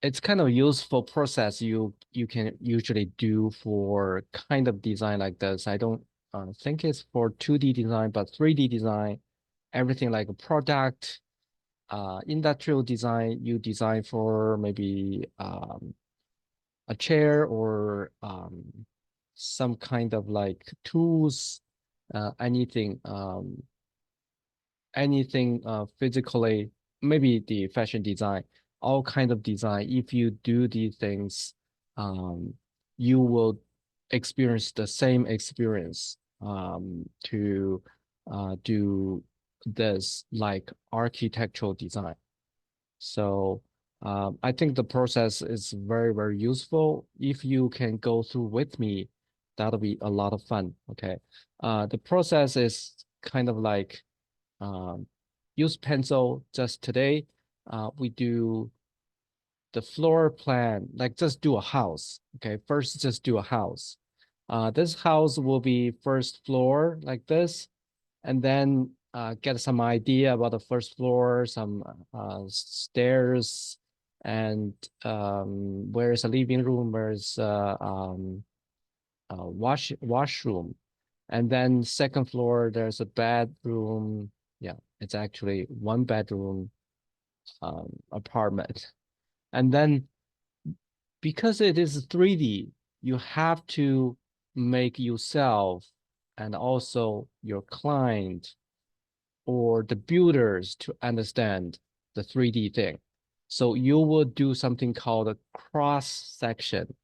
it's kind of useful process you can usually do for kind of design like this. I don't think it's for 2D design, but 3D design, everything like a product, industrial design, you design for maybe a chair or some kind of like tools, anything anything physically, maybe the fashion design, all kind of design. If you do these things, um, you will experience the same experience to do this like architectural design. So I think the process is very, very useful. If you can go through with me, that'll be a lot of fun. Okay. The process is kind of like um, use pencil just today. We do the floor plan, like just do a house. Okay, first just do a house. This house will be first floor like this, and then get some idea about the first floor, some stairs, and where is a living room, where is washroom, and then second floor there's a bedroom. Yeah, it's actually one bedroom apartment. And then because it is 3D, you have to make yourself and also your client or the builders to understand the 3D thing. So you will do something called a cross section.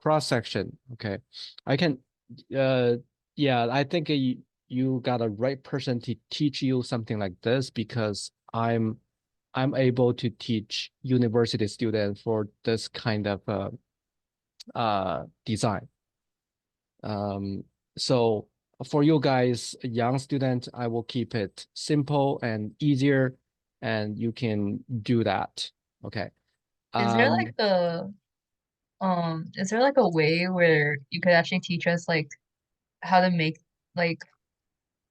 Cross section. Okay. I can uh yeah, I think you got a right person to teach you something like this because I'm able to teach university students for this kind of design. So for you guys, young student, I will keep it simple and easier, and you can do that. Okay. Is there like Um, is there like a way where you could actually teach us like how to make like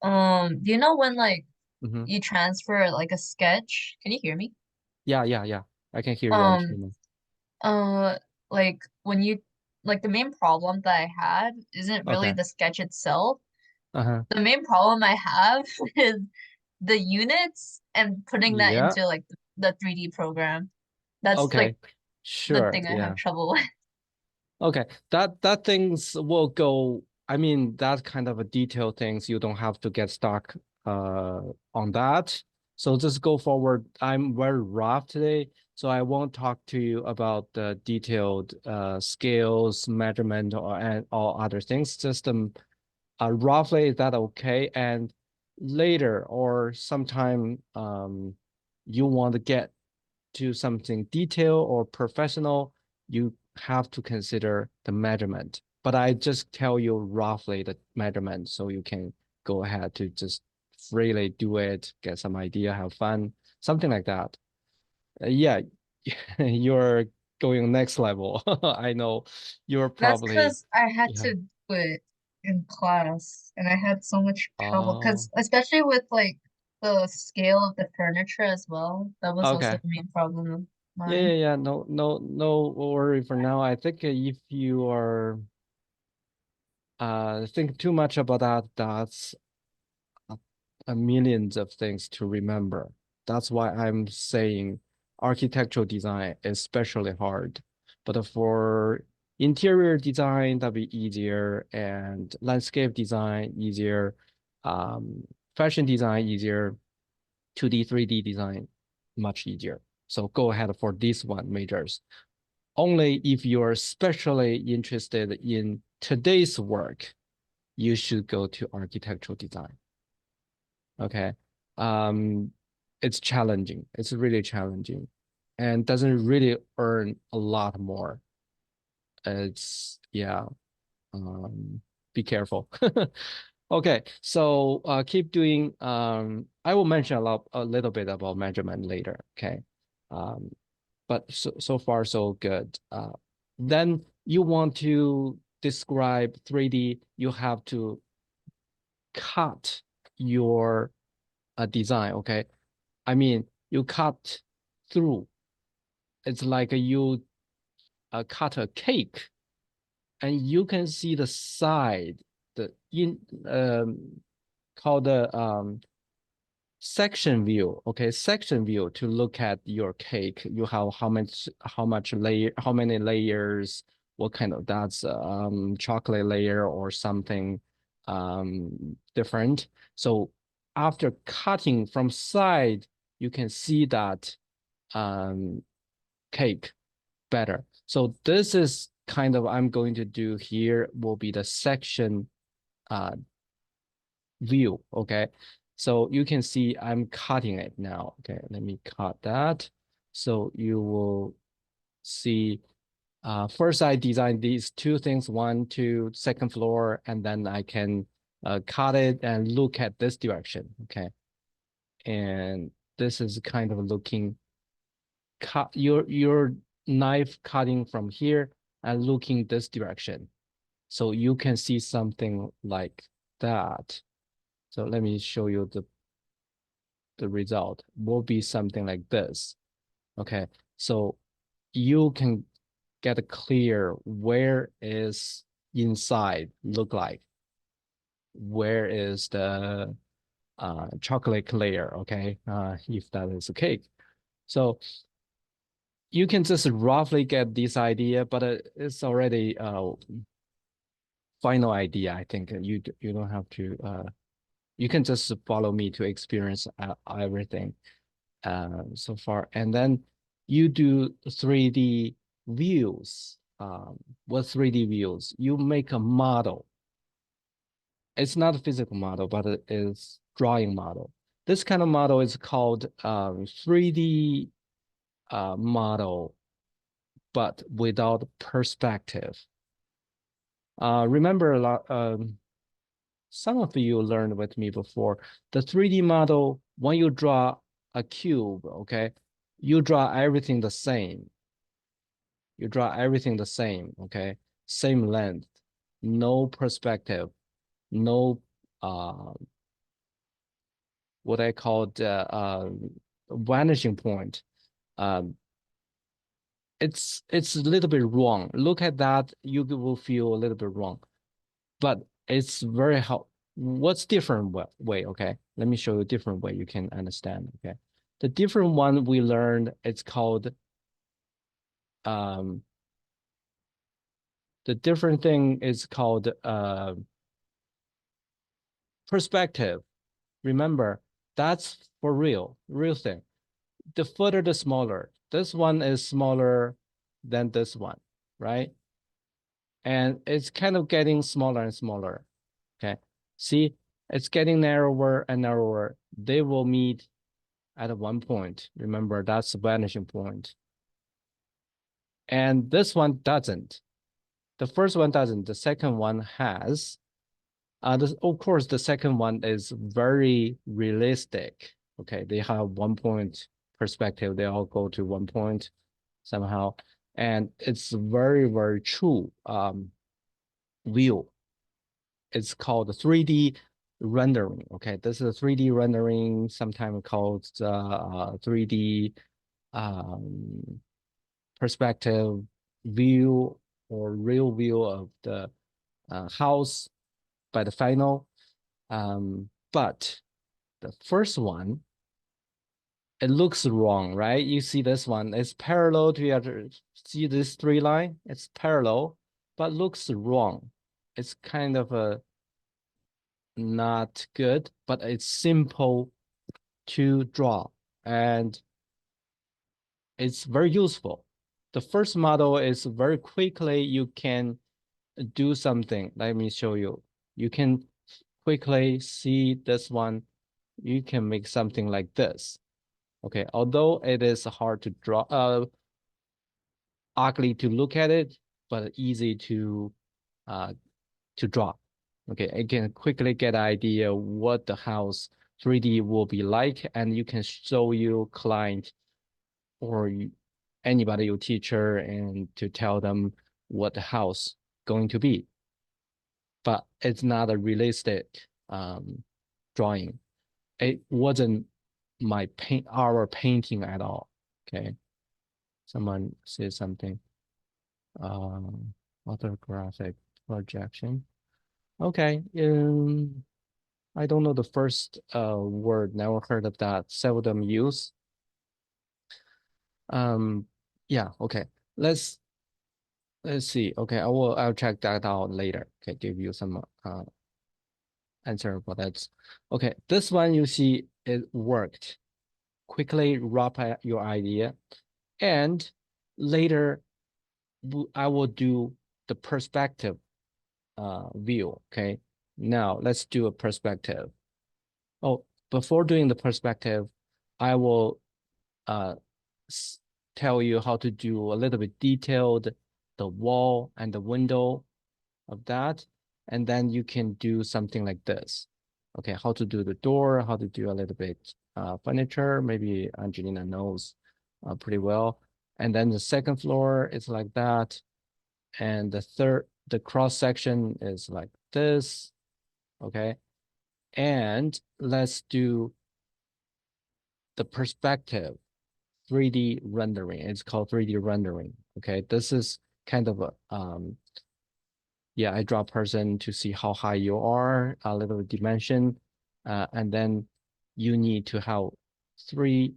do you know when like mhm. you transfer like a sketch? Can you hear me? Yeah, yeah, yeah. I can hear you Um actually. uh like when you like the main problem that I had isn't really Okay. the sketch itself. Uh-huh. The main problem I have is the units and putting that Yeah. into like the 3D program. That's like Okay. the Sure. thing I have Yeah. trouble with. Okay, that things will go. I mean, that kind of a detailed things you don't have to get stuck on that. So just go forward. I'm very rough today, so I won't talk to you about the detailed scales, measurement, or and all other things. Just roughly, is that okay? And later or sometime you want to get to something detailed or professional, you have to consider the measurement. But I just tell you roughly the measurement so you can go ahead to just freely do it, get some idea, have fun, something like that. Yeah, you're going next level. I know you're That's probably, because I had yeah. to do it in class and I had so much trouble Oh, because especially with like the scale of the furniture as well, that was also okay. the main problem of Yeah, yeah, mine. yeah. No, no, no worry for now. I think if you are think too much about that, that's a millions of things to remember. That's why I'm saying architectural design is especially hard. But for interior design, that'd be easier, and landscape design easier, fashion design easier, 2D, 3D design much easier. So go ahead for this one majors. Only if you're especially interested in today's work, you should go to architectural design. Okay. Um, it's challenging. It's really challenging and doesn't really earn a lot more. It's yeah. Be careful. Okay, so keep doing. I will mention a little bit about measurement later. Okay, um, but so far so good. Then you want to describe 3D. You have to cut your design. Okay, I mean you cut through. It's like you cut a cake, and you can see the side, the called the section view. Okay, section view to look at your cake. You have how much layer, how many layers, what kind of, that's chocolate layer or something different. So after cutting from side, you can see that cake better. So this is kind of, I'm going to do here will be the section view. Okay, so you can see I'm cutting it now. Okay, let me cut that. So you will see, first I designed these two things, one to second floor, and then I can cut it and look at this direction. Okay, and this is kind of looking, cut your knife cutting from here and looking this direction. So you can see something like that. So let me show you the result will be something like this. Okay, so you can get clear where is inside look like, where is the chocolate layer. Okay, if that is a cake. So you can just roughly get this idea, but it's already final idea. I think you don't have to you can just follow me to experience everything so far, and then you do 3D views. What 3D views? You make a model. It's not a physical model, but it is drawing model. This kind of model is called 3D model, but without perspective. Remember a lot, some of you learned with me before, the 3D model, when you draw a cube, okay, you draw everything the same. You draw everything the same, okay? Same length, no perspective, no what I call the vanishing point. Um, it's a little bit wrong. Look at that, you will feel a little bit wrong, but it's very help. What's different way? Okay, let me show you a different way you can understand. Okay, the different one we learned, it's called um the different thing is called perspective. Remember, that's for real thing. The further the smaller. This one is smaller than this one, right? And it's kind of getting smaller and smaller. Okay, see, it's getting narrower and narrower. They will meet at one point. Remember, that's the vanishing point. And this one doesn't. The first one doesn't. The second one has. Of course, the second one is very realistic. Okay, they have 1 point perspective. They all go to 1 point somehow, and it's very true view. It's called 3D rendering. Okay, this is a 3D rendering, sometimes called 3D perspective view or real view of the house by the final. But the first one, it looks wrong, right? You see this one, it's parallel to the other. See this 3 line? It's parallel, but looks wrong. It's kind of a not good, but it's simple to draw and it's very useful. The first model is very quickly you can do something. Let me show you. You can quickly see this one. You can make something like this. Okay, although it is hard to draw, ugly to look at it, but easy to draw. Okay, you can quickly get an idea what the house 3D will be like, and you can show your client or anybody, your teacher, and to tell them what the house going to be. But it's not a realistic drawing. It wasn't our painting at all. Okay, someone says something. Orthographic projection. Okay. I don't know the first word, never heard of that, seldom used. Yeah, okay. Let's see. Okay, I'll check that out later. Okay, give you some answer for that. Okay, this one you see it worked. Quickly wrap up your idea, and later I will do the perspective view. Okay, now let's do a perspective. Oh, before doing the perspective, I will uh tell you how to do a little bit detailed the wall and the window of that, and then you can do something like this. Okay, how to do the door, how to do a little bit furniture. Maybe Angelina knows pretty well. And then the second floor is like that, and the cross section is like this. Okay, and let's do the perspective 3D rendering. It's called 3D rendering. Okay, this is kind of a yeah, I draw a person to see how high you are, a little dimension, and then you need to have three,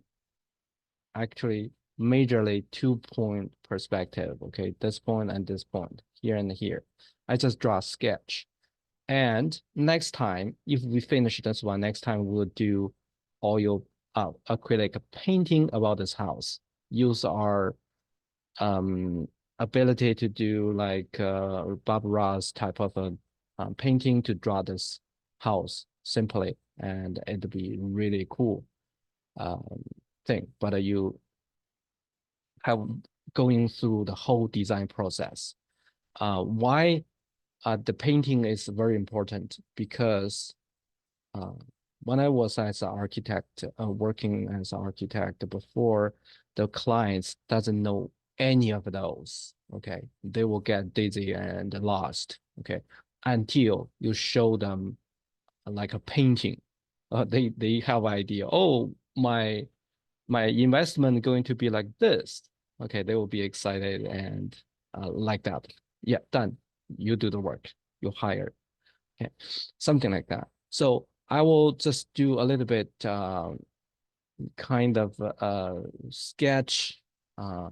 actually majorly 2-point perspective. Okay, this point and this point, here and here. I just draw a sketch. And next time, if we finish this one, next time we'll do oil acrylic painting about this house. Use our ability to do like Bob Ross type of a painting to draw this house simply, and it'd be really cool thing. But you have going through the whole design process. Why the painting is very important? Because when I was as an architect, working as an architect before, the clients doesn't know any of those. Okay, they will get dizzy and lost. Okay, until you show them like a painting, they have idea. Oh, my investment going to be like this. Okay, they will be excited and like that. Yeah, done. You do the work. You hire. Okay, something like that. So I will just do a little bit kind of sketch, uh,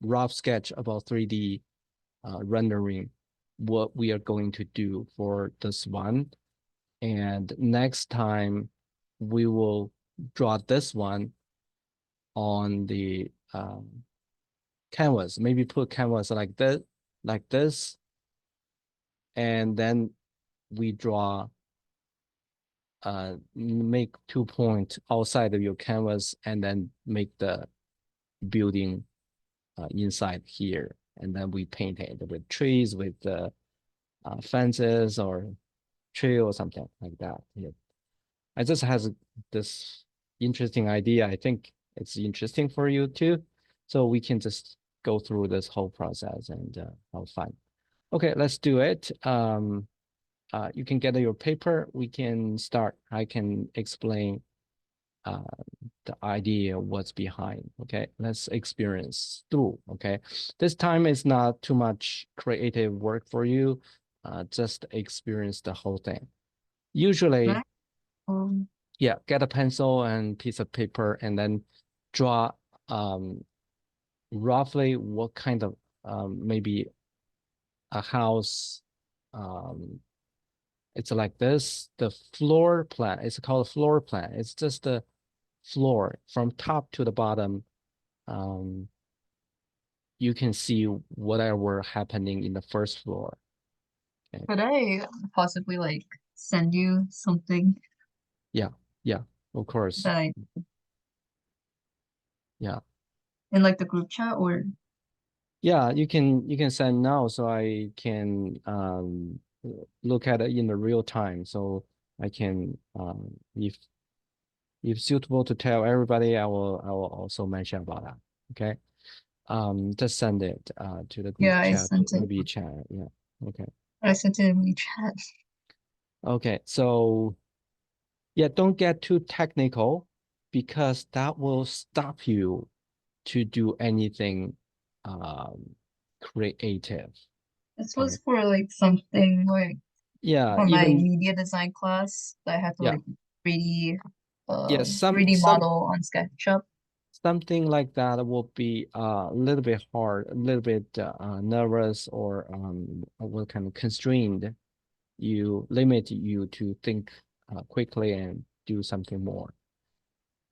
rough sketch about 3D rendering, what we are going to do for this one. And next time we will draw this one on the canvas, maybe put canvas like this, and then we draw make 2 points outside of your canvas and then make the building inside here. And then we paint it with trees, with fences or tree or something like that. Yeah. I just has this interesting idea. I think it's interesting for you too. So we can just go through this whole process and have fun. Okay, let's do it. You can get your paper. We can start. I can explain uh, the idea, what's behind. Okay, let's experience through. Okay, this time is not too much creative work for you. Just experience the whole thing. Usually, Right? Um, yeah, get a pencil and piece of paper and then draw um, roughly what kind of maybe a house. It's like this. The floor plan. It's called a floor plan. It's just the floor from top to the bottom. Um, you can see whatever happening in the first floor. Okay. could I possibly like send you something Yeah, yeah, of course. that I Yeah. in like the group chat or Yeah, you can send now so I can look at it in the real time so I can if suitable to tell everybody I will also mention about that. Okay. Just send it to the group yeah, chat, maybe chat. Yeah. Okay. I sent it in WeChat. Okay. So yeah, don't get too technical because that will stop you to do anything creative. This Okay. was for like something like Yeah, for my even media design class that I had to yeah, like 3D yeah, 3D model on SketchUp. something like that will be a little bit hard, a little bit nervous, or will kind of constrained you, limit you to think quickly and do something more.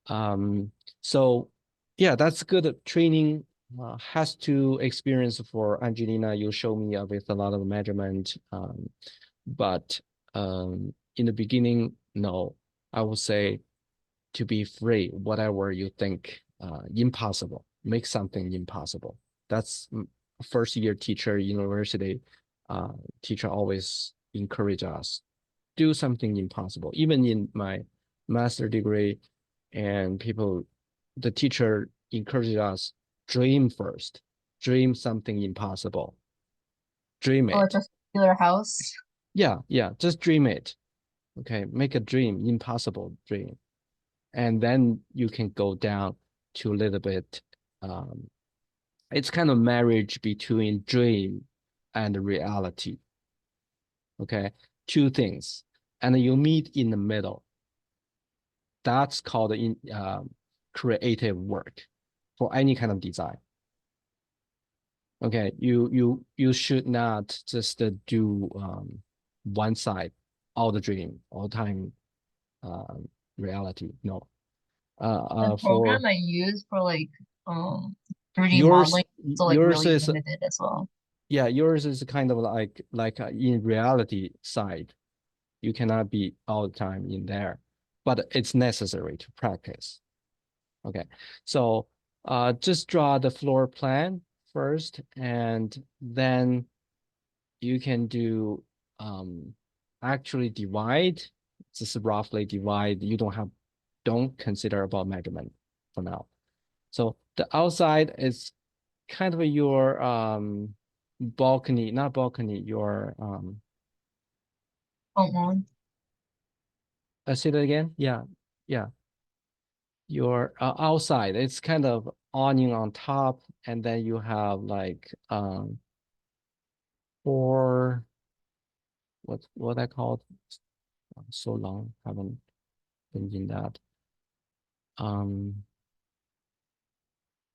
Um, so yeah, that's good training. Has to experience for Angelina. You show me with a lot of measurement, but in the beginning, no, I would say to be free, whatever you think impossible, make something impossible. That's first year teacher, university uh, teacher always encourage us, do something impossible. Even in my master degree, and people, the teacher encourages us, dream first, dream something impossible, dream Or like it. a regular house. Yeah, yeah, just dream it. Okay, make a dream, impossible dream. And then you can go down to a little bit, um, it's kind of marriage between dream and reality. Okay, two things. And you meet in the middle. That's called creative work for any kind of design. Okay, you should not just do one side, all the dream, all time reality. No. The For program I use for like um 3D yours, modeling is also like yours really is limited as well. yeah, yours is kind of like in reality side. You cannot be all the time in there, but it's necessary to practice. Okay, so just draw the floor plan first, and then you can do actually divide, just roughly divide. You don't consider about measurement for now. So the outside is kind of your balcony, not balcony, your Front lawn. say that again. Yeah, yeah, your outside. It's kind of awning on top, and then you have like four, what I called, so long haven't been in that. Um,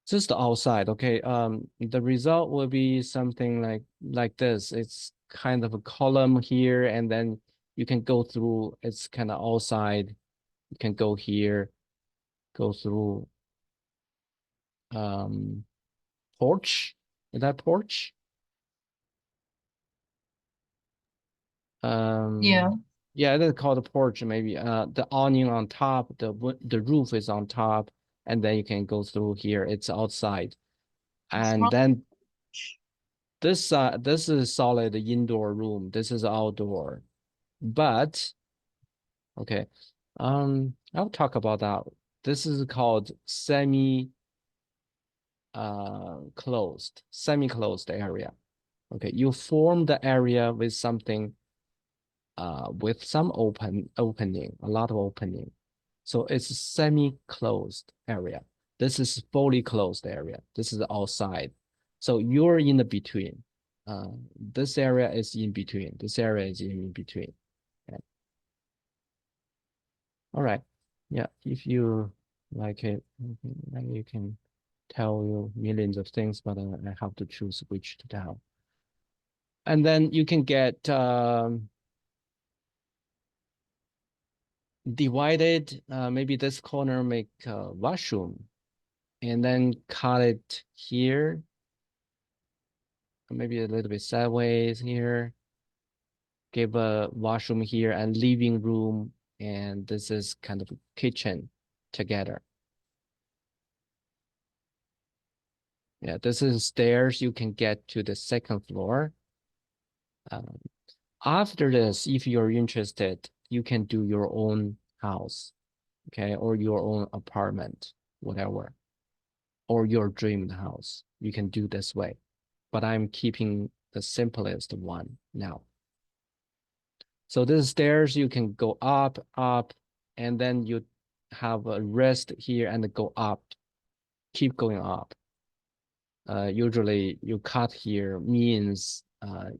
just the outside. Okay. The result will be something like this. It's kind of a column here, and then you can go through. It's kind of outside. You can go here, go through um porch. Is that porch? Yeah. Yeah, that's called a porch maybe. The awning on top, the roof is on top, and then you can go through here. It's outside, It's and front. then this is solid indoor room. This is outdoor, but okay. I'll talk about that. This is called semi-closed area. Okay, you form the area with something with some opening, a lot of opening. So it's a semi-closed area. This is fully closed area. This is outside. So you're in the between. This area is in between. This area is in between. Okay. All right. Yeah, if you like it, then you can tell you millions of things, but I have to choose which to tell. And then you can get divided, maybe this corner make a washroom, and then cut it here, maybe a little bit sideways here, give a washroom here and living room, and this is kind of a kitchen together. Yeah, this is stairs you can get to the second floor. Um, After this, if you're interested, you can do your own house, okay, or your own apartment, whatever, or your dream house. You can do this way, but I'm keeping the simplest one now. So this stairs, you can go up, up, and then you have a rest here and go up, keep going up. usually you cut here means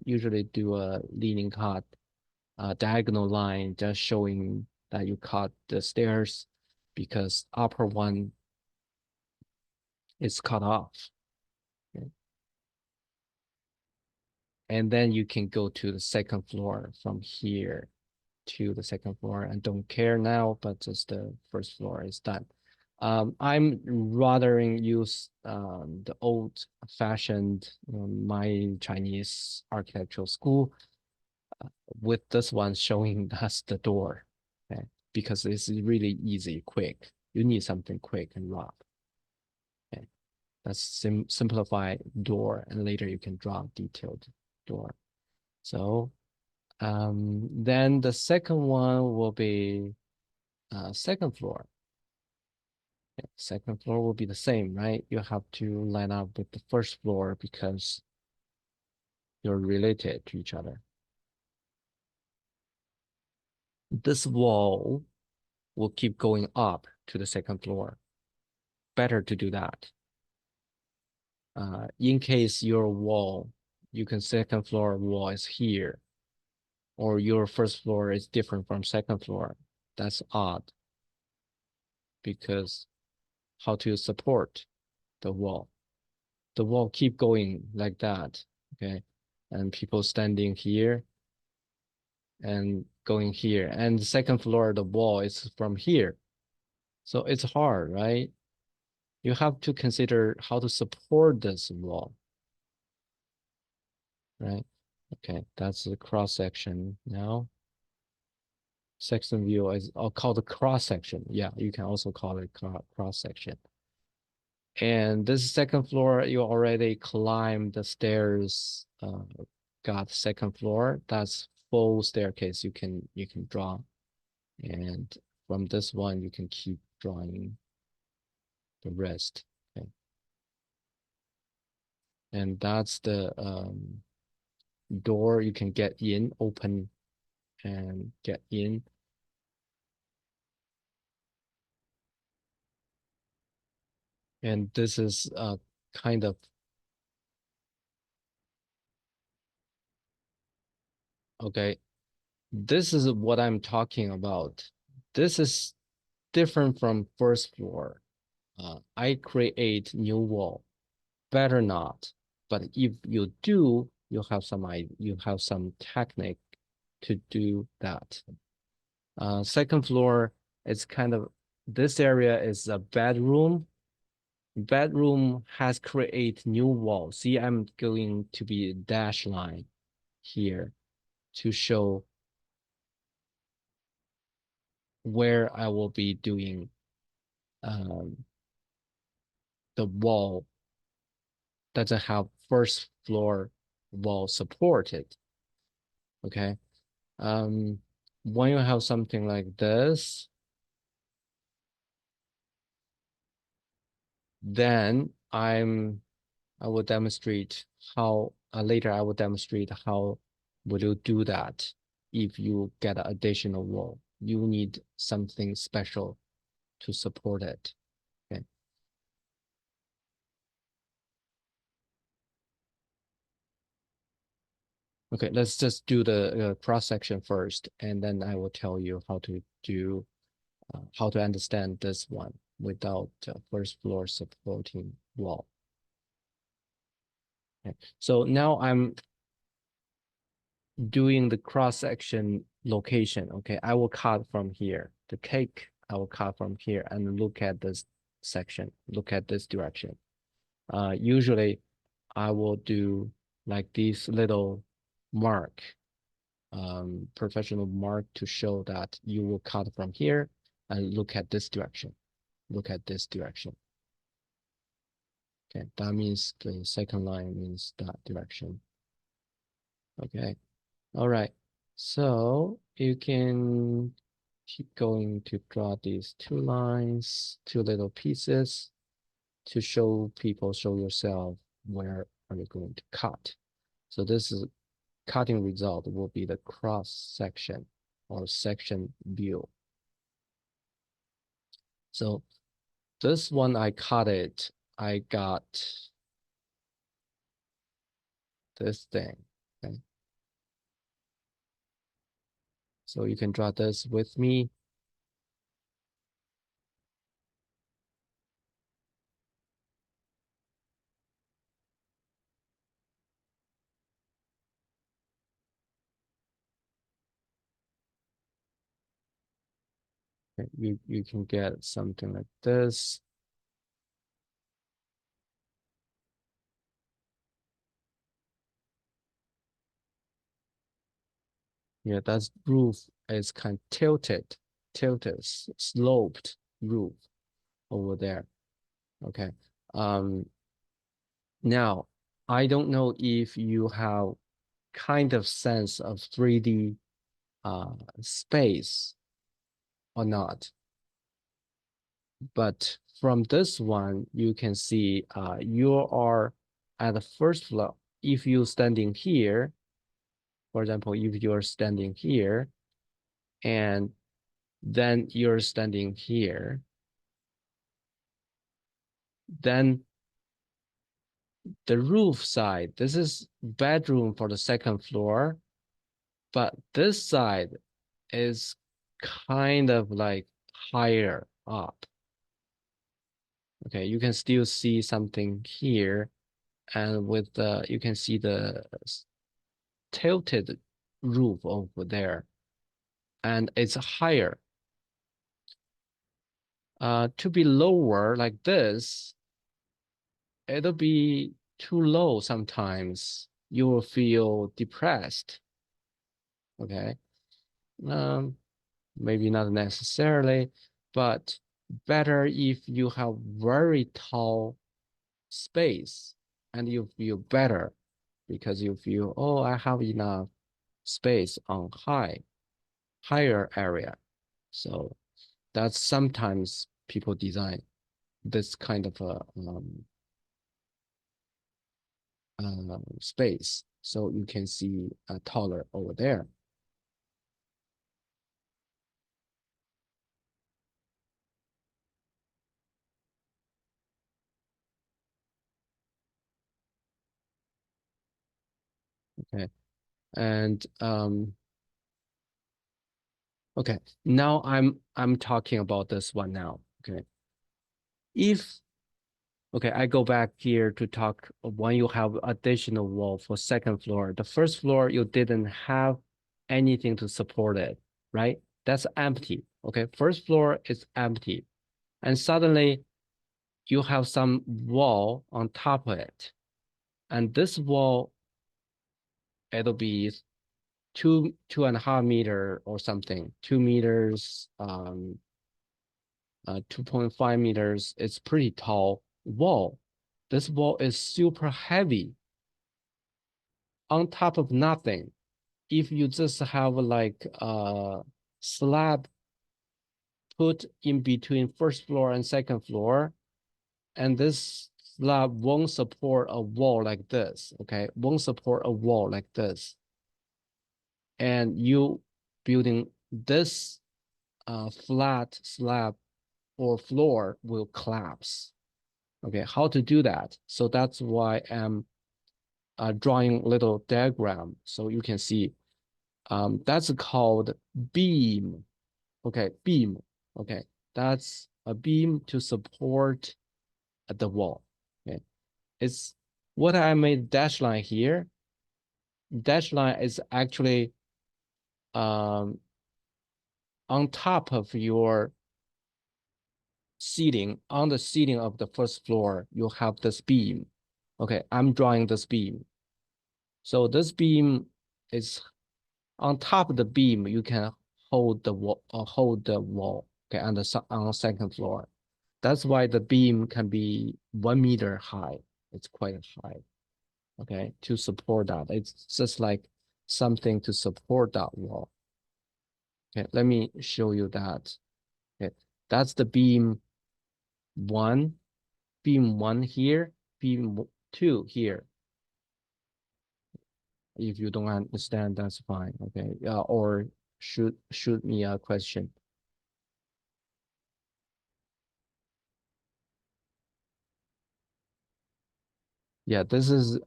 usually do a leaning cut, diagonal line just showing that you cut the stairs because upper one is cut off. Okay. And then you can go to the second floor from here to the second floor and don't care now, but just the first floor is done. I'm rather use the old fashioned my Chinese architectural school with this one showing us the door, okay? Because it's really easy, quick. You need something quick and rough. Okay, that's simplify door, and later you can draw detailed door. So then the second one will be second floor. Okay, second floor will be the same, right? You have to line up with the first floor because you're related to each other. This wall will keep going up to the second floor. Better to do that. In case your wall, you can second floor wall is here, or your first floor is different from second floor. That's odd because how to support the wall? The wall keep going like that, okay? And people standing here and going here. And the second floor, the wall is from here. So it's hard, right? You have to consider how to support this wall, right? Okay, that's the cross section now. Section view is called the cross section. Yeah, you can also call it cross section. And this second floor, you already climbed the stairs, got second floor. That's full staircase you can draw. And from this one, you can keep drawing the rest. Okay. And that's the door you can get in, open and get in. And this is kind of, okay, this is what I'm talking about. This is different from first floor. I create new wall, better not. But if you do, you have some technique to do that. Second floor is kind of, this area is a bedroom. Bedroom has create new wall. See, I'm going to be a dash line here to show where I will be doing the wall doesn't have first floor wall supported. Okay. When you have something like this, then I will demonstrate how later I will demonstrate how will you do that if you get an additional wall. You need something special to support it. Okay. Okay, let's just do the cross section first, and then I will tell you how to do how to understand this one without first floor supporting wall. Okay. So now I'm doing the cross section location. Okay, I will cut from here. The cake I will cut from here and look at this section, look at this direction. Usually I will do like this little mark, professional mark to show that you will cut from here and look at this direction. Look at this direction. Okay, that means the second line means that direction. Okay, all right. So you can keep going to draw these two lines, two little pieces to show people, show yourself where are you going to cut. So this is cutting result will be the cross section or section view. So this one I cut it, I got this thing. Okay. So you can draw this with me. Okay, you can get something like this. Yeah, that's roof is kind of tilted, sloped roof over there. Okay. Um, Now I don't know if you have kind of sense of 3D space or not, but from this one you can see you are at the first floor. If you're standing here, for example, if you're standing here and then you're standing here, then the roof side, this is bedroom for the second floor, but this side is kind of like higher up. Okay, you can still see something here, and with the you can see the tilted roof over there, and it's higher. To be lower like this, it'll be too low sometimes. You will feel depressed. Okay. Um, Maybe not necessarily, but better if you have very tall space and you feel better because you feel, oh, I have enough space on higher area. So that's sometimes people design this kind of a space. So you can see taller over there. Okay. And okay, now I'm talking about this one now. Okay. If Okay, I go back here to talk when you have additional wall for second floor. The first floor, you didn't have anything to support it, right? That's empty. Okay, first floor is empty. And suddenly you have some wall on top of it. And this wall, it'll be 2.5 meter or something, 2 meters, 2.5 meters. It's pretty tall wall. This wall is super heavy on top of nothing. If you just have like a slab put in between first floor and second floor, and this slab won't support a wall like this, okay? Won't support a wall like this. And you building this flat slab or floor will collapse. Okay, how to do that? So that's why I'm drawing little diagram so you can see. That's called beam. Okay, beam. Okay, that's a beam to support the wall. Okay, it's what I made dash line here. Dash line is actually um, on top of your ceiling. On the ceiling of the first floor, you have this beam. Okay, I'm drawing this beam. So this beam is on top of the beam. You can hold the wall. Hold the wall. Okay, on the second floor. That's why the beam can be 1 meter high. It's quite high, okay, to support that. It's just like something to support that wall. Okay, let me show you that. Okay, that's the one, beam one here, beam two here. If you don't understand, that's fine, okay? Or shoot me a question. Yeah, this is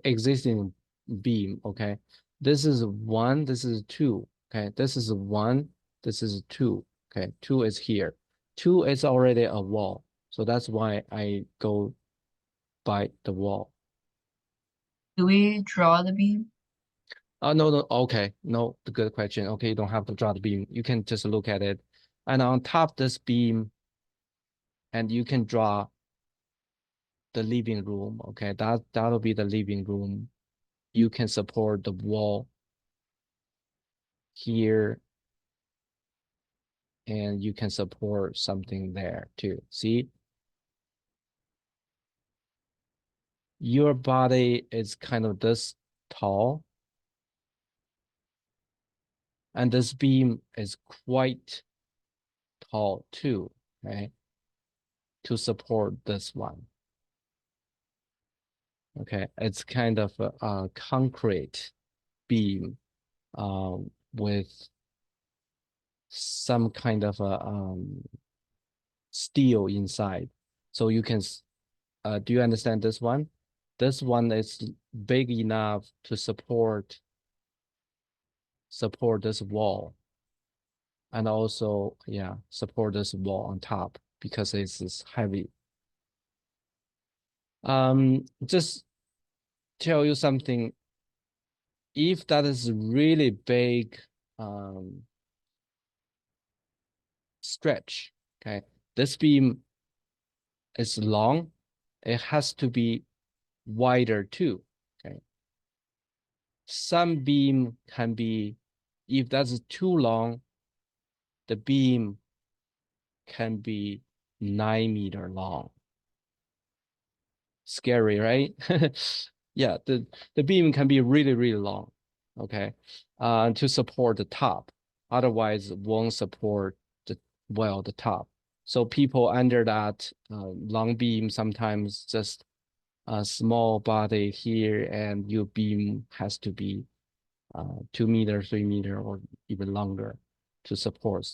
existing beam, okay? This is one, this is two, okay? This is one, this is two, okay? Two is here. Two is already a wall. So that's why I go by the wall. Do we draw the beam? No, no, okay. No, the good question. Okay, you don't have to draw the beam. You can just look at it. And on top this beam, and you can draw the living room. Okay, that'll be the living room. You can support the wall here, and you can support something there too. See, your body is kind of this tall, and this beam is quite tall too, right? To support this one. Okay, it's kind of a concrete beam with some kind of a steel inside. So you can, do you understand this one? This one is big enough to support this wall, and also, yeah, support this wall on top because it's heavy. Just tell you something. If that is really big stretch, okay, this beam is long, it has to be wider too, okay. Some beam can be, if that's too long, the beam can be 9 meter long. Scary, right? Yeah, the beam can be really, really long, okay, to support the top. Otherwise, it won't support the top. So people under that long beam sometimes just a small body here, and your beam has to be 2 meter, 3 meter, or even longer to support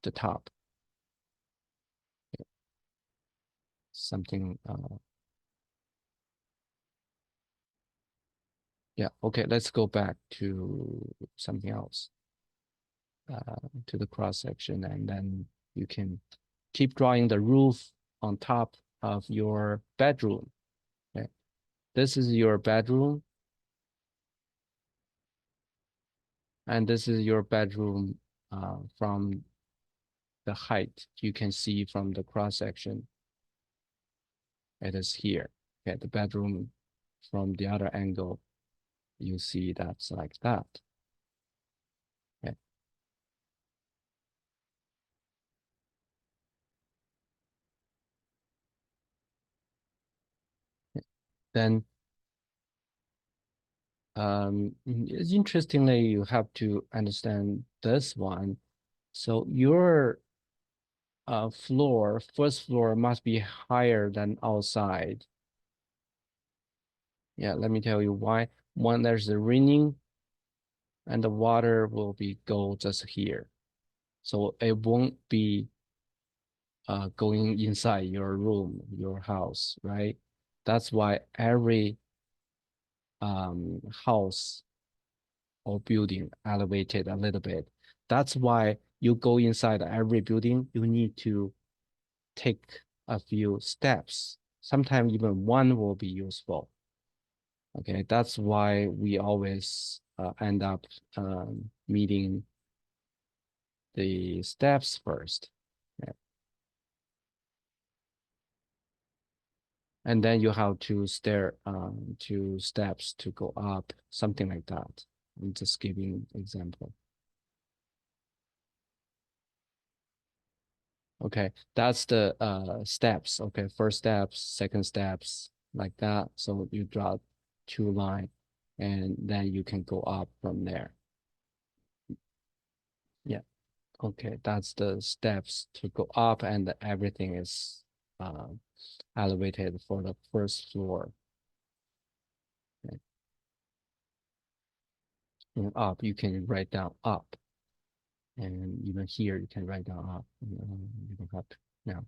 the top. Something, yeah, okay, let's go back to something else, to the cross section, and then you can keep drawing the roof on top of your bedroom. Okay, this is your bedroom, and this is your bedroom from the height you can see from the cross section. It is here. Okay, the bedroom from the other angle, you see that's like that. Okay. Then, interestingly, you have to understand this one. So your first floor must be higher than outside. Yeah, let me tell you why. When there's the raining, and the water will be go just here. So it won't be going inside your room, your house, right? That's why every house or building elevated a little bit. That's why you go inside every building, you need to take a few steps. Sometimes even one will be useful. Okay, that's why we always end up meeting the steps first. Yeah. And then you have to stair two steps to go up, something like that. I'm just giving example. Okay, that's the steps. Okay, first steps, second steps, like that. So you draw two line, and then you can go up from there. Yeah. Okay, that's the steps to go up, and everything is uh, elevated for the first floor. Okay. And up, you can write down up. And even here, you can write down up. You don't have to. Yeah.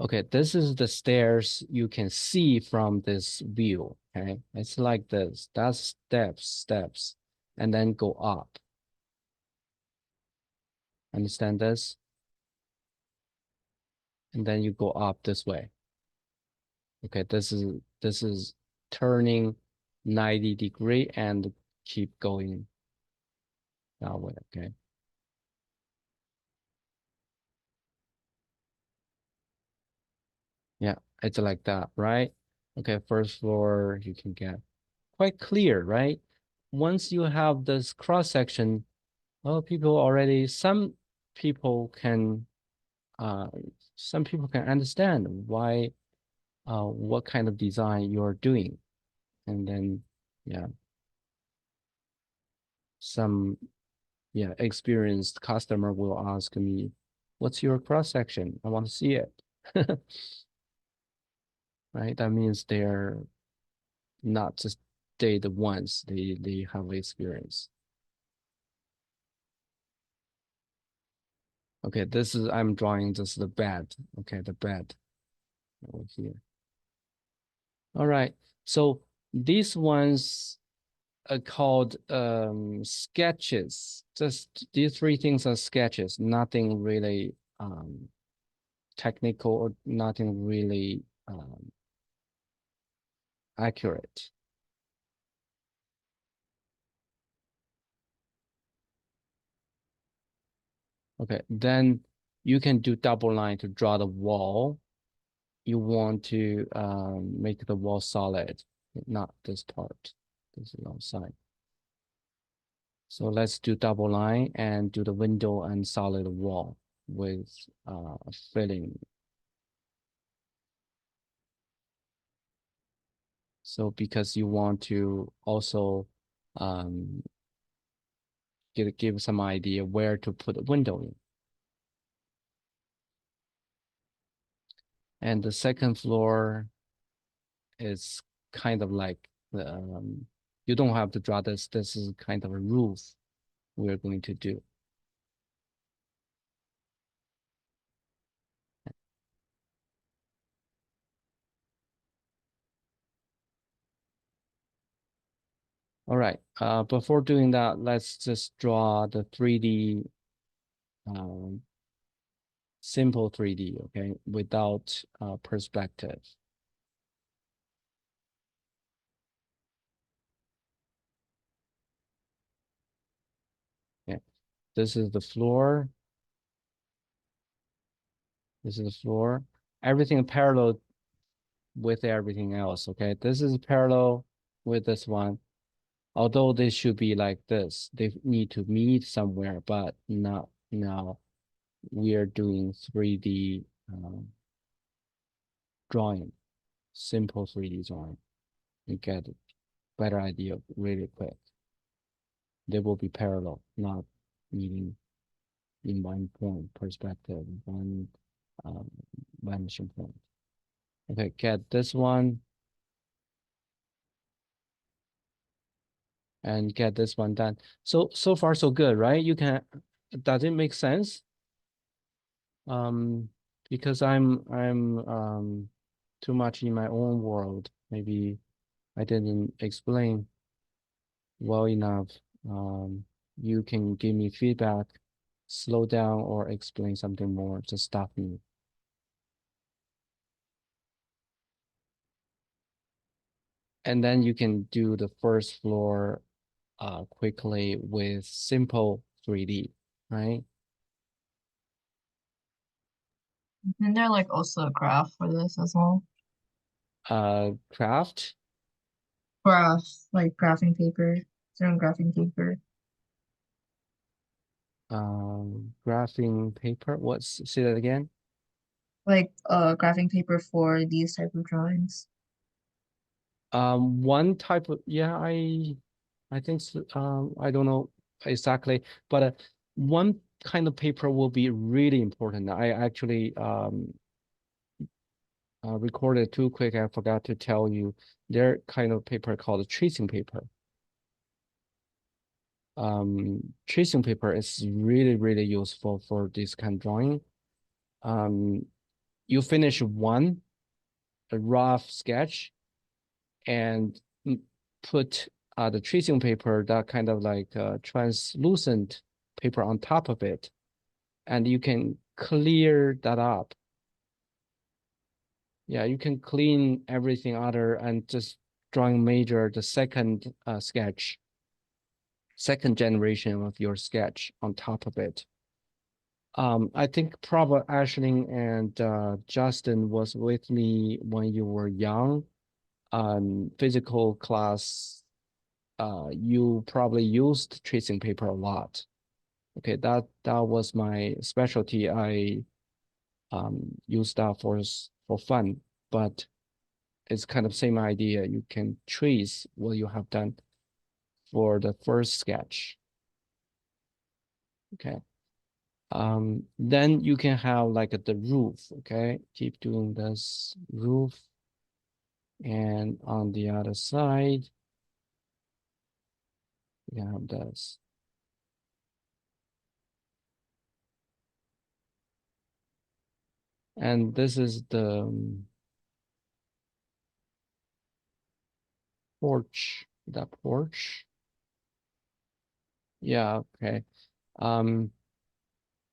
Okay, this is the stairs you can see from this view. Okay, it's like this. That's steps, and then go up. Understand this? And then you go up this way. Okay, this is turning 90 degree and keep going that way. Okay. Yeah, it's like that, right? Okay, first floor you can get quite clear, right? Once you have this cross section, well, people can uh some people can understand why what kind of design you're doing. And then yeah, some yeah, experienced customer will ask me, what's your cross section? I want to see it. Right? That means they're not just they the ones, they have experience. Okay, I'm drawing just the bed. Okay, the bed over here. All right. So these ones are called sketches. Just these three things are sketches, nothing really technical or nothing really accurate. Okay, then you can do double line to draw the wall. You want to make the wall solid, not this part. This is outside. So let's do double line and do the window and solid wall with filling. So because you want to also um, give some idea where to put the window in. And the second floor is kind of like you don't have to draw this. This is kind of a roof we're going to do. All right. Before doing that, let's just draw the 3D, um, simple 3D, okay, without perspective. Yeah. This is the floor. This is the floor. Everything parallel with everything else, okay? This is parallel with this one. Although they should be like this, they need to meet somewhere, but not now. We are doing 3D drawing, simple 3D drawing. You get a better idea really quick. They will be parallel, not meeting in one point perspective, one um, vanishing point. Okay, get this one and get this one done. So far so good, right? Does it make sense? Um, because I'm too much in my own world. Maybe I didn't explain well enough. You can give me feedback, slow down or explain something more, just stop me. And then you can do the first floor quickly with simple 3D, right? And there like also a graph for this as well? Craft, Graph, like graphing paper. Is there on graphing paper? graphing paper. Say that again? Like graphing paper for these type of drawings. One type of, yeah, I think so, I don't know exactly, but one kind of paper will be really important. I actually recorded too quick. I forgot to tell you. There kind of paper called tracing paper. Tracing paper is really, really useful for this kind of drawing. Um, you finish one a rough sketch and put the tracing paper, that kind of like translucent paper on top of it, and you can clear that up. Yeah, you can clean everything other and just drawing major the second sketch, second generation of your sketch on top of it. I think probably Ashling and Justin was with me when you were young. Physical class, you probably used tracing paper a lot. Okay, that was my specialty. I used that for fun, but it's kind of same idea. You can trace what you have done for the first sketch. Okay. Then you can have like the roof. Okay, keep doing this roof, and on the other side, you have this. And this is the porch, that porch. Yeah, okay.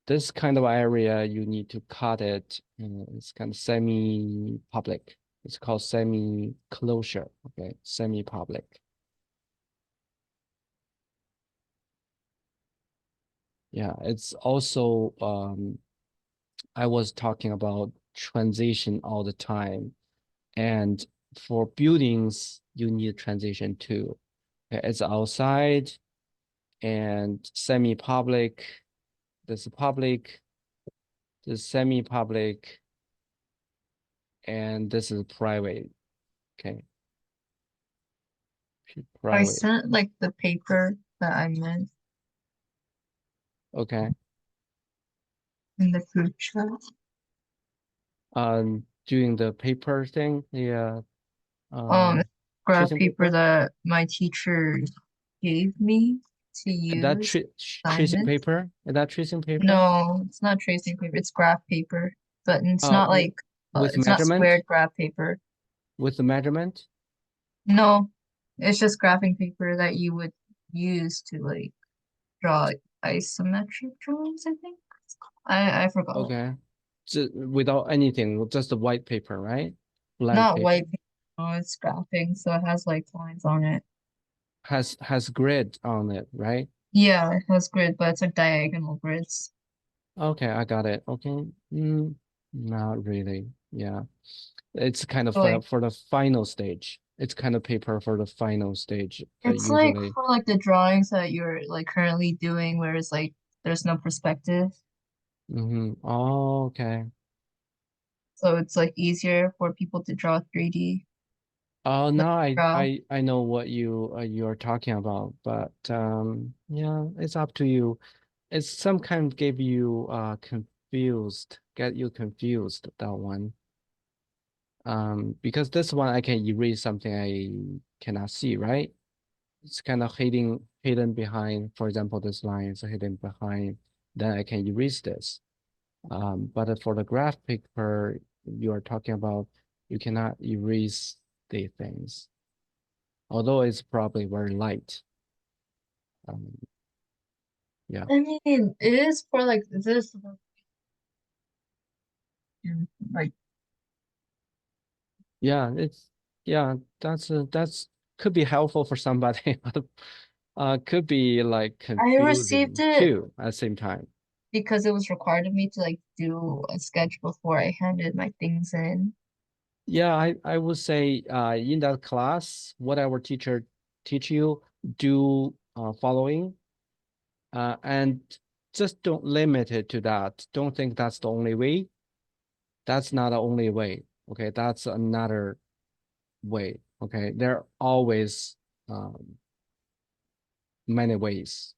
This kind of area, you need to cut it. It's kind of semi-public. It's called semi-closure, okay, semi-public. Yeah, it's also, I was talking about transition all the time. And for buildings, you need transition too. Okay, it's outside and semi-public. This is public, this is semi-public, and this is private. Okay, I private. sent like the paper that I meant Okay. in the group chat. Doing the paper thing, the Um, graph tracing paper paper. that my teacher gave me to That use tracing assignments. paper. Is that tracing paper? No, it's not tracing paper. It's graph paper, but it's not W like with it's not measurement, squared graph paper. with the measurement. No, it's just graphing paper that you would use to like draw isometric drawings, I think. I forgot. Okay. Without anything, just the white paper, right? Blank Not paper. white paper. No, it's graphing, so it has like lines on it. Has grid on it, right? Yeah, it has grid, but it's like diagonal grids. Okay, I got it. Okay. Not really. Yeah. It's kind of So, like for the final stage. It's kind of paper for the final stage, it's like usually. for like the drawings that you're like currently doing where it's like there's no perspective. Oh, okay. So it's like easier for people to draw 3D. Oh, Like now draw. I know what you're talking about, but yeah, it's up to you. It's some kind give you confused, get you confused, that one. Because this one I can erase something I cannot see, right? It's kind of hidden behind, for example, this line is hidden behind, then I can erase this. But for the graph paper you are talking about, you cannot erase the things, although it's probably very light. Um, yeah, I mean, it is for like this like yeah, yeah, that's could be helpful for somebody, but could be like I received confusing it too at the same time. because it was required of me to like do a sketch before I handed my things in. Yeah, I would say in that class, whatever teacher teach you, do following, and just don't limit it to that. Don't think that's the only way. That's not the only way. Okay, that's another way. Okay, there are always many ways.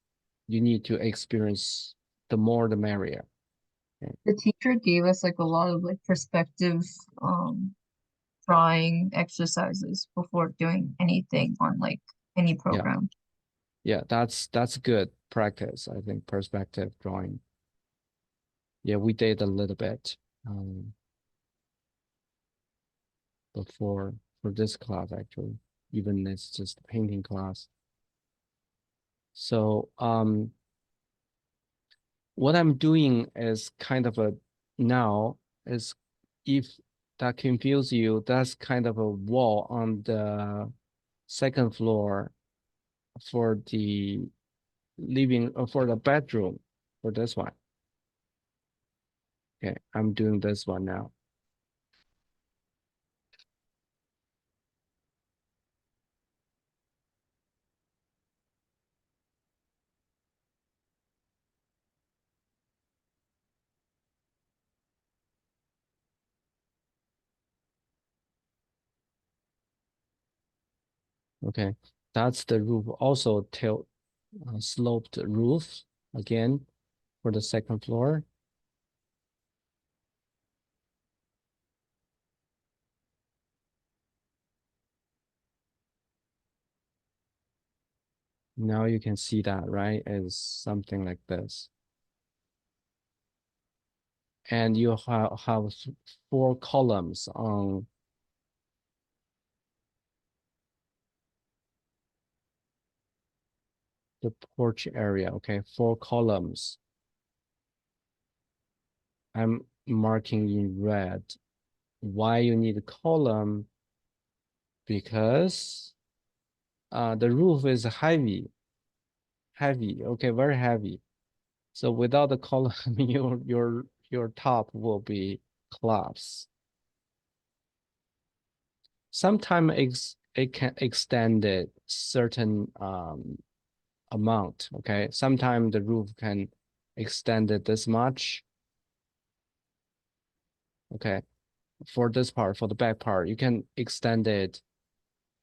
You need to experience, the more the merrier. Okay? The teacher gave us like a lot of like perspective drawing exercises before doing anything on like any Yeah, program. yeah, that's good practice. I think perspective drawing. Yeah, we did a little bit. Um, but for this class actually, even it's just a painting class. So what I'm doing is kind of a now is, if that confuse you, that's kind of a wall on the second floor for the living for the bedroom for this one. Okay, I'm doing this one now. Okay, that's the roof. Also tilt sloped roof again for the second floor. Now you can see that, right? Is something like this. And you have 4 columns on the porch area. Okay, 4 columns. I'm marking in red. Why you need a column? Because the roof is heavy, okay, very heavy. So without the column, your top will be collapse. Sometimes it can extend it certain amount. Okay, sometimes the roof can extend it this much. Okay, for this part, for the back part, you can extend it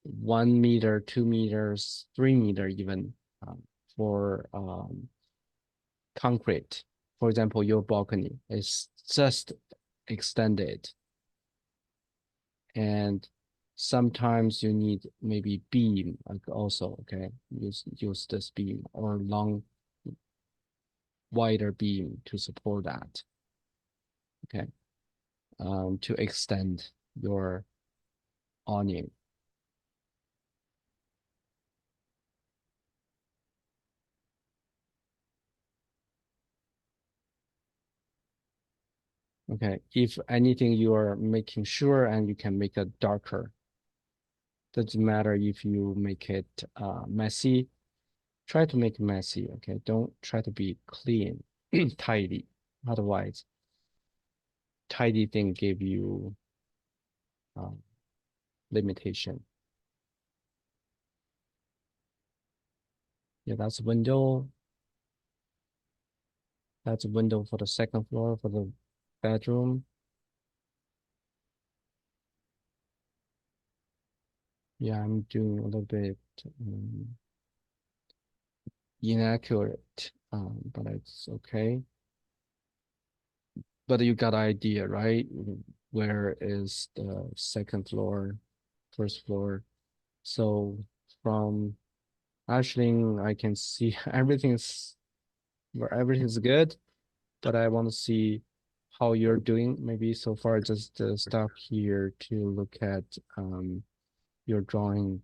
1 meter, 2 meters, 3 meter even for concrete. For example, your balcony is just extended. And sometimes you need maybe beam like also, okay? Use this beam or long, wider beam to support that. Okay. To extend your awning. Okay, if anything, you are making sure and you can make it darker. Doesn't matter if you make it messy. Try to make it messy, okay? Don't try to be clean, tidy. Otherwise, tidy thing give you limitation. Yeah, that's a window. That's a window for the second floor for the bedroom. Yeah, I'm doing a little bit inaccurate, but it's okay. But you got idea, right? Where is the second floor, first floor? So from Ashling, I can see everything's where everything's good, but I want to see how you're doing. Maybe so far just stop here to look at your drawing.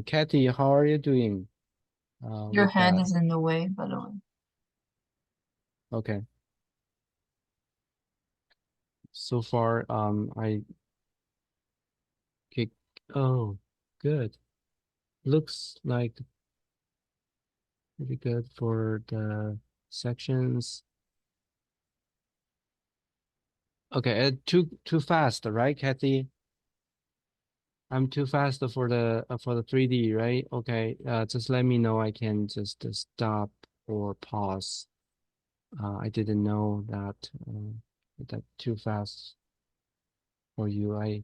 Kathy, how are you doing Your with hand that? is in the way, by the way. Okay. So far, okay. Oh, good. Looks like pretty good for the sections. Okay, too fast, right, Kathy? I'm too fast for the 3D, right? Okay, just let me know. I can just stop or pause. I didn't know that that too fast for you.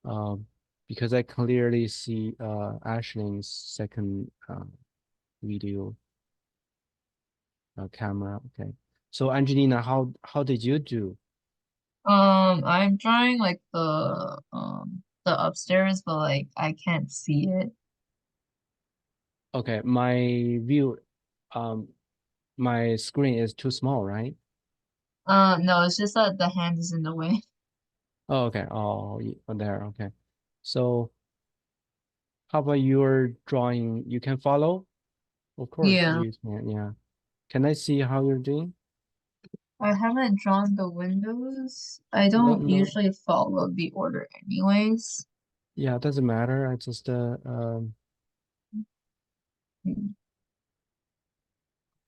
Um because I clearly see Ashling's second video camera. Okay, so Angelina, how did you do? I'm drawing like the upstairs, but like I can't see it. Okay, my view, um, my screen is too small, right? No, it's just that the hand is in the way. Oh, okay. Oh, there. Okay. So how about your drawing? You can follow? Of course, Yeah, you can. Yeah. Can I see how you're doing? I haven't drawn the windows. I No, don't no. usually follow the order anyways. Yeah, it doesn't matter. I just Hmm,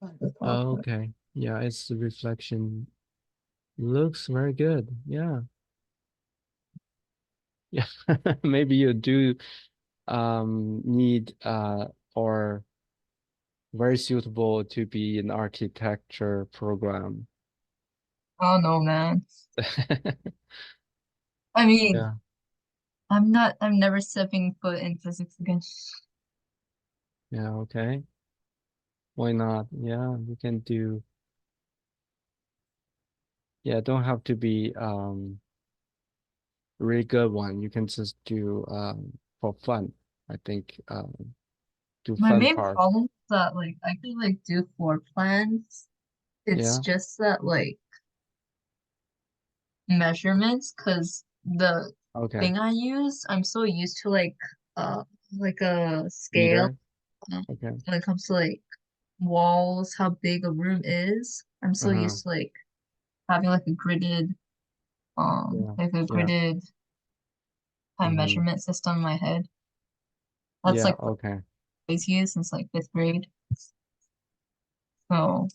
the top oh, part. okay. Yeah, it's the reflection. Looks very good. Yeah. Yeah. Maybe you do need or very suitable to be in architecture program. Oh no, man. I mean, Yeah. I'm never stepping foot in physics again. Yeah, okay. Why not? Yeah, you can do, yeah, don't have to be really good one. You can just do for fun. I think do My fun main part. problem is that like I can like do floor plans. It's Yeah, just that like measurements, because the okay. thing I use, I'm so used to like a scale Meter. uh, Okay. when it comes to like walls, how big a room is. I'm so Uh-huh. used to like having Yeah. like a Yeah. gridded time Mm-hmm. measurement system in my head. That's Yeah, like what okay. I always used since like fifth grade. So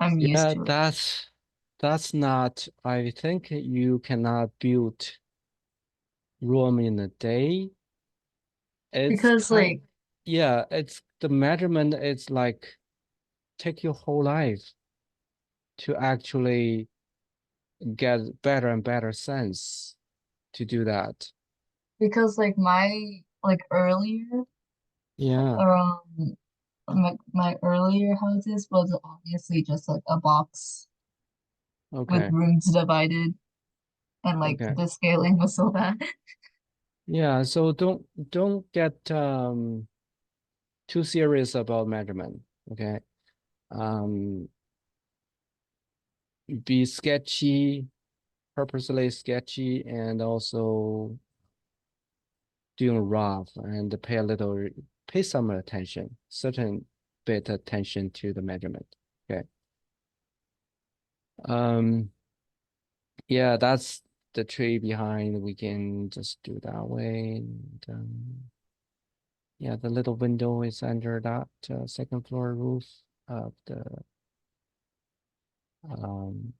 I'm used Yeah, to it. that's not, I think you cannot build room in a day. It's Because kind, like yeah, it's the measurement is like take your whole life to actually get better and better sense to do that. because my like earlier Yeah, um my earlier houses was obviously just like a box with okay, rooms divided, and like okay. the scaling was so bad. Yeah, so don't get too serious about measurement, okay? Um, be sketchy, purposely sketchy, and also doing rough and pay some attention, certain bit attention to the measurement. Okay. Um, yeah, that's the tree behind. We can just do that way. And, yeah, the little window is under that second floor roof of the um.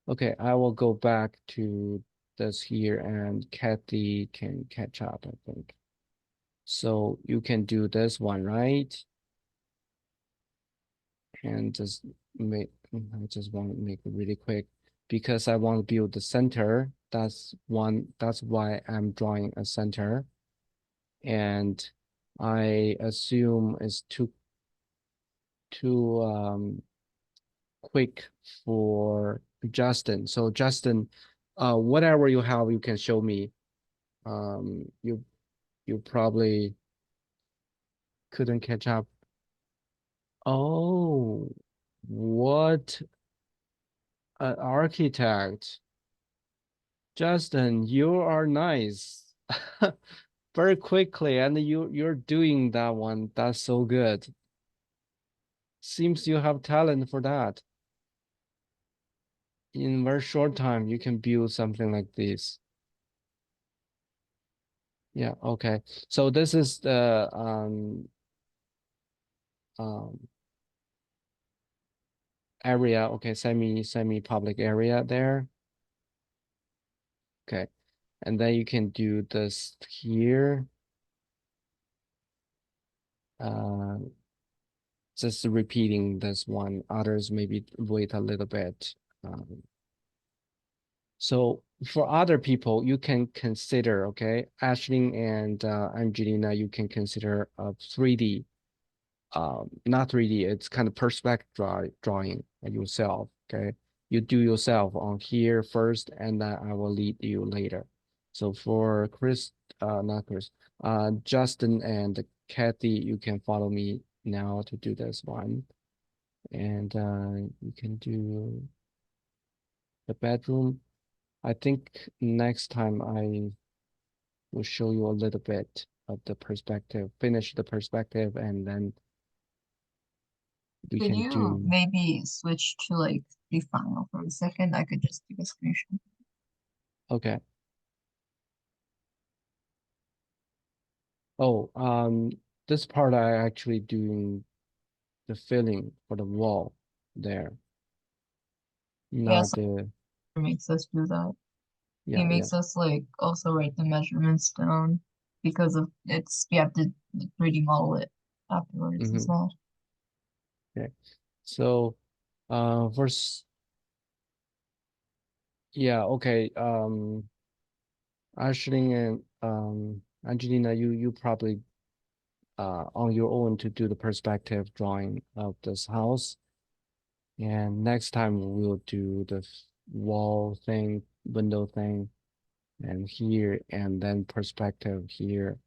Okay, I will go back to this here and Kathy can catch up, I think. So you can do this one, right? And just make, I just want to make it really quick because I want to build the center. That's why I'm drawing a center. And I assume it's too quick for Justin. So Justin, whatever you have, you can show me. You probably couldn't catch up. Oh, what an architect. Justin, you are nice. Very quickly, and you're doing that one. That's so good. Seems you have talent for that. In very short time, you can build something like this. Yeah, okay. So this is the um area, okay, semi public area there. Okay. And then you can do this here. Uh just repeating this one. Others maybe wait a little bit. Um, so for other people, you can consider, okay, Ashley and Angelina, you can consider a 3D, not 3D, it's kind of perspective drawing yourself, okay? You do yourself on here first, and then I will lead you later. So for not Chris, Justin and Kathy, you can follow me now to do this one. And you can do the bedroom. I think next time I will show you a little bit of the perspective, finish the perspective, and then we Could can you do, maybe switch to like the final for a second? I could just take a screenshot. okay. Oh, this part I actually doing the filling for the wall there, not Yes, the, it makes us do that. He yeah, yeah. makes us like also write the measurements down because of it's we have to 3D model it afterwards as Mm-hmm. well. Okay. So, first, yeah, okay. Ashley and Angelina, you probably on your own to do the perspective drawing of this house. And next time we'll do the wall thing, window thing, and here, and then perspective here.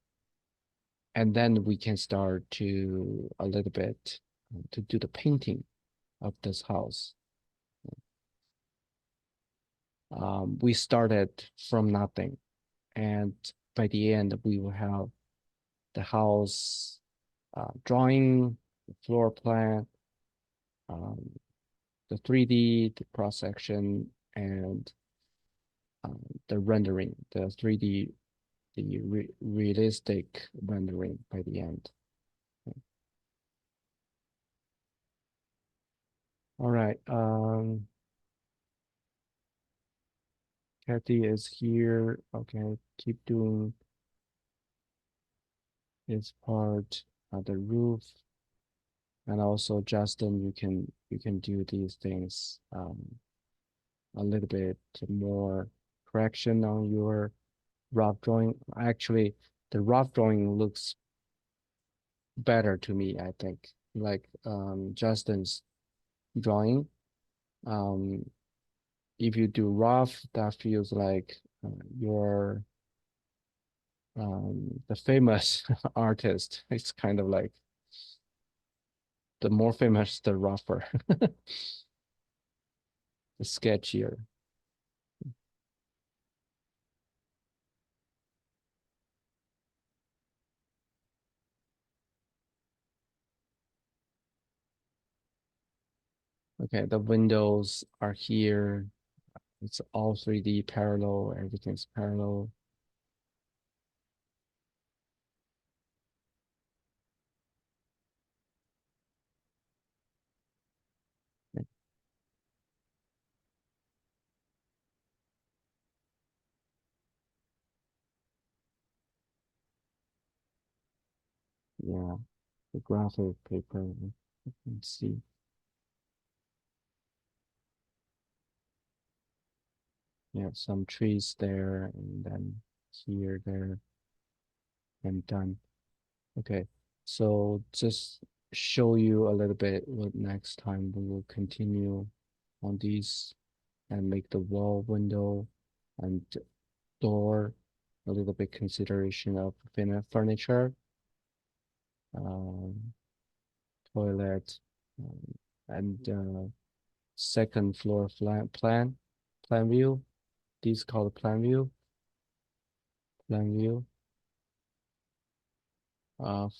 And then we can start to a little bit to do the painting of this house. We started from nothing, and by the end we will have the house drawing, the floor plan, um, the 3D, the cross section, and the rendering, the 3D, the realistic rendering by the end. All right. Kathy is here. Okay, keep doing his part, the roof, and also Justin, you can do these things a little bit more correction on your rough drawing. Actually, the rough drawing looks better to me, I think. Like Justin's drawing. Um, if you do rough, that feels like you're the famous artist. It's kind of like the more famous, the rougher, the sketchier. Okay, the windows are here. It's all 3D parallel, everything's parallel. Yeah, the graphic paper, you can see. Yeah, some trees there, and then here, there, and done. Okay, so just show you a little bit what next time we will continue on these and make the wall, window, and door a little bit consideration of furniture, um, toilet, and second floor plan view. These called plan view.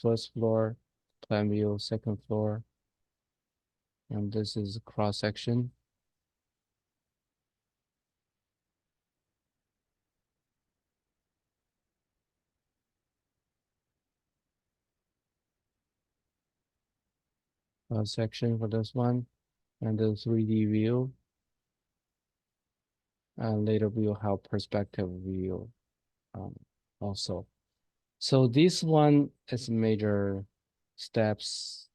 First floor, plan view, second floor, and this is cross section. Section for this one, and the 3D view, and later we'll have perspective view um, also. So this one is major steps.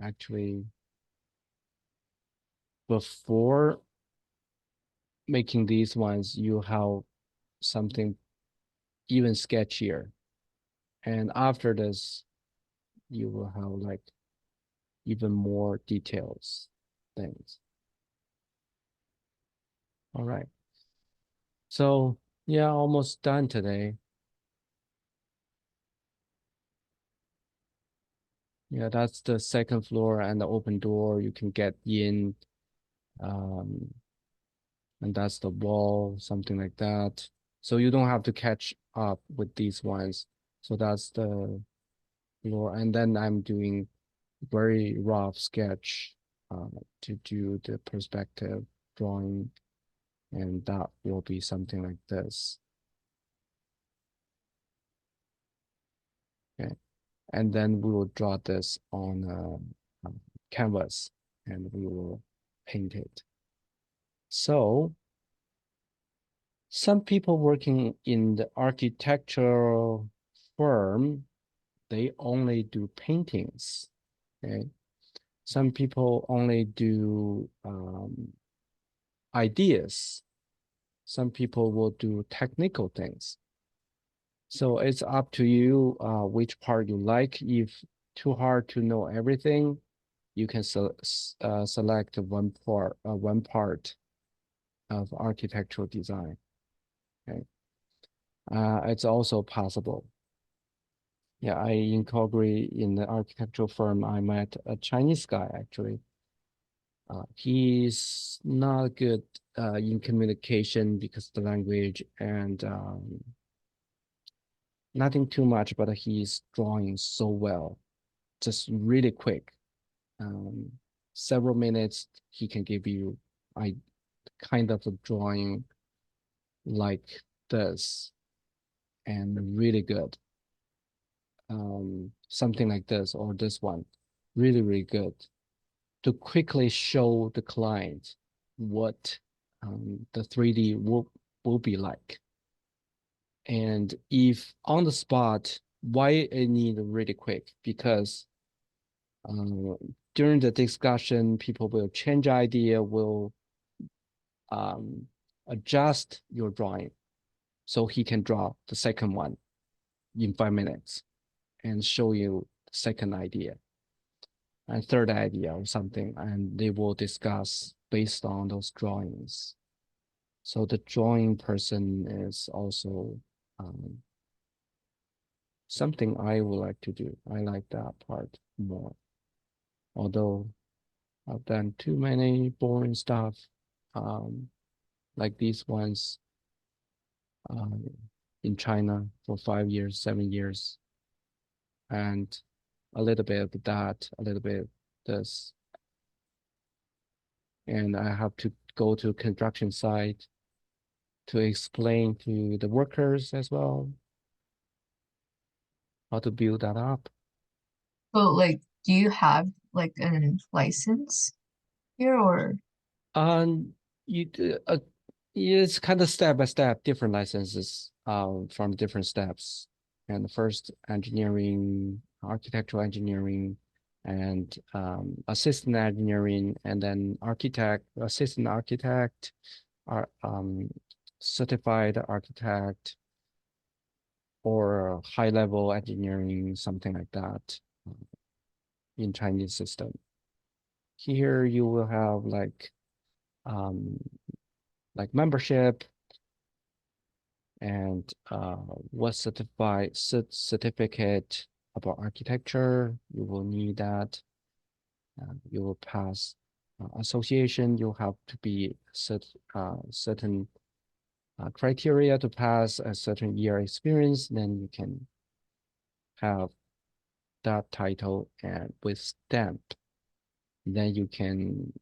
Actually, before making these ones, you have something even sketchier. And after this, you will have like even more details things. All right. So yeah, almost done today. Yeah, that's the second floor and the open door. You can get in. Um, and that's the wall, something like that. So you don't have to catch up with these ones. So that's the floor, and then I'm doing very rough sketch to do the perspective drawing, and that will be something like this. Okay, and then we will draw this on a canvas, and we will paint it. So some people working in the architectural firm, they only do paintings. Okay, some people only do ideas. Some people will do technical things. So it's up to you which part you like. If too hard to know everything, you can select one part of architectural design. Okay, it's also possible. Yeah, in Calgary, in the architectural firm, I met a Chinese guy actually. He's not good in communication because of the language, and nothing too much, but he's drawing so well, just really quick. Several minutes, he can give you kind of a drawing like this, and really good. Something like this or this one, really, really good, to quickly show the client what the 3D will be like. And if on the spot, why it need really quick? Because during the discussion, people will change idea, will adjust your drawing. So he can draw the second one in 5 minutes and show you the second idea and third idea or something, and they will discuss based on those drawings. So the drawing person is also something I would like to do. I like that part more. Although I've done too many boring stuff, like these ones in China for 5 years, 7 years, and a little bit of that, a little bit this. And I have to go to construction site to explain to the workers as well how to build that up. So like, do you have like a license here or? You it's kind of step by step, different licenses from different steps. And the first engineering, architectural engineering, and assistant engineering, and then architect, assistant architect, certified architect, or high level engineering, something like that in Chinese system. Here you will have like membership and what certificate about architecture. You will need that. You will pass association. You have to be certain criteria to pass a certain year experience. Then you can have that title and with stamp. Then you can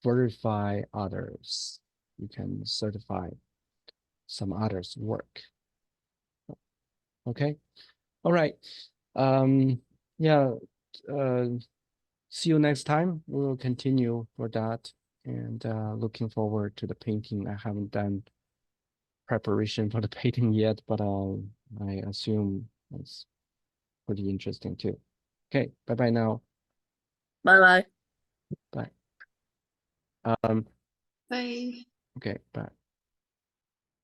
verify others. You can certify some others' work. Okay. All right. Yeah. See you next time. We will continue for that, and looking forward to the painting. I haven't done preparation for the painting yet, but I assume it's pretty interesting too. Okay. Bye bye now. Bye bye. Bye. Bye. Okay. Bye.